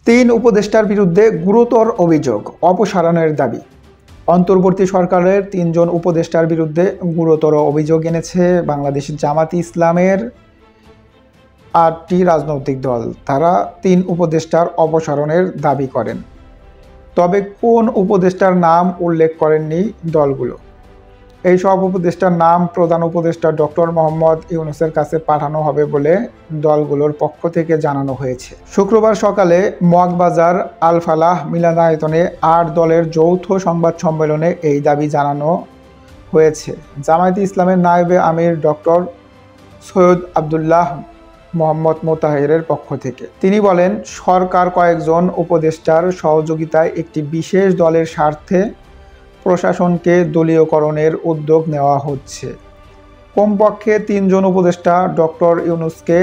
তিন উপদেষ্টার বিরুদ্ধে গুরুতর অভিযোগ, অপসারণের দাবি। অন্তর্বর্তী সরকারের তিনজন উপদেষ্টার বিরুদ্ধে গুরুতর অভিযোগ এনেছে বাংলাদেশ জামায়াতে ইসলামের 8টি রাজনৈতিক দল। তারা তিন উপদেষ্টার অপসারণের দাবি করেন। তবে কোন উপদেষ্টার নাম উল্লেখ করেননি দলগুলো। এই সব উপদেষ্টার নাম প্রধান উপদেষ্টা ডক্টর মোহাম্মদ ইউনূসের কাছে পাঠানো হবে বলে দলগুলোর পক্ষ থেকে জানানো হয়েছে। শুক্রবার সকালে মগবাজার আল ফালাহ মিলনায়তনে 8 দলের যৌথ সংবাদ সম্মেলনে এই দাবি জানানো হয়েছে জামায়াতে ইসলামের নায়েবে আমির ডক্টর সৈয়দ আবদুল্লাহ মোহাম্মদ মোতাহেরের পক্ষ থেকে। তিনি বলেন, সরকার কয়েকজন উপদেষ্টার সহযোগিতায় একটি বিশেষ দলের স্বার্থে প্রশাসনকে দলীয়করণের উদ্যোগ নেওয়া হচ্ছে। কমপক্ষে 3 জন উপদেষ্টা ডক্টর ইউনূসকে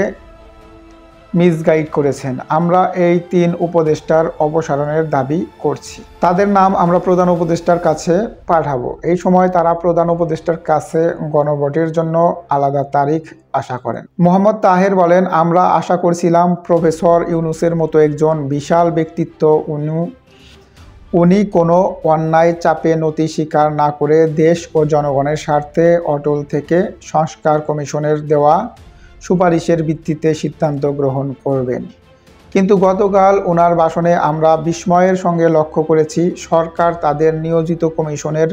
মিসগাইড করেছেন। আমরা এই 3 উপদেষ্টার অপসারণের দাবি করছি। তাদের নাম আমরা প্রধান উপদেষ্টার কাছে পাঠাবো। এই সময় তারা প্রধান উপদেষ্টার কাছে গণভোটের জন্য আলাদা তারিখ আশা করেন। মোহাম্মদ তাহের বলেন, আমরা আশা করছিলাম প্রফেসর ইউনূসের মতো একজন বিশাল ব্যক্তিত্ব উনি কোনো অন্যায় চাপে নতি স্বীকার না করে দেশ ও জনগণের স্বার্থে অটল থেকে সংস্কার কমিশনের দেওয়া সুপারিশের ভিত্তিতে সিদ্ধান্ত গ্রহণ করবেন। কিন্তু গতকাল ওনার ভাষণে আমরা বিস্ময়ের সঙ্গে লক্ষ্য করেছি, সরকার তাদের নিয়োজিত কমিশনের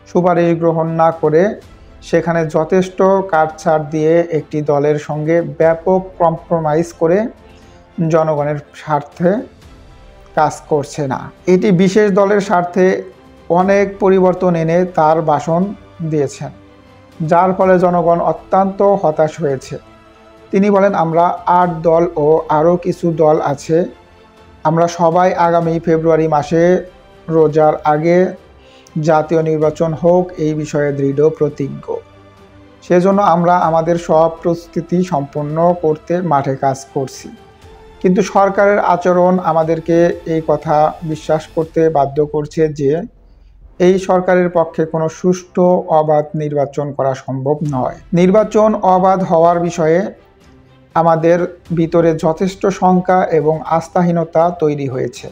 সুপারিশ গ্রহণ না করে সেখানে যথেষ্ট কাটছাড় দিয়ে একটি দলের সঙ্গে ব্যাপক কম্প্রোমাইজ করে জনগণের স্বার্থে কাজ করছে না। এটি বিশেষ দলের স্বার্থে অনেক পরিবর্তন এনে তার ভাষণ দিয়েছেন, যার ফলে জনগণ অত্যন্ত হতাশ হয়েছে। তিনি বলেন, আমরা 8 দল ও আরও কিছু দল আছে, আমরা সবাই আগামী ফেব্রুয়ারি মাসে রোজার আগে জাতীয় নির্বাচন হোক এই বিষয়ে দৃঢ় প্রতিজ্ঞ। সেজন্য আমরা আমাদের সব প্রস্তুতি সম্পন্ন করতে মাঠে কাজ করছি। কিন্তু সরকারের আচরণ আমাদেরকে এই কথা বিশ্বাস করতে বাধ্য করছে যে এই সরকারের পক্ষে কোনো সুষ্ঠু অবাধ নির্বাচন করা সম্ভব নয়। নির্বাচন অবাধ হওয়ার বিষয়ে আমাদের ভিতরে যথেষ্ট শঙ্কা এবং আস্থাহীনতা তৈরি হয়েছে।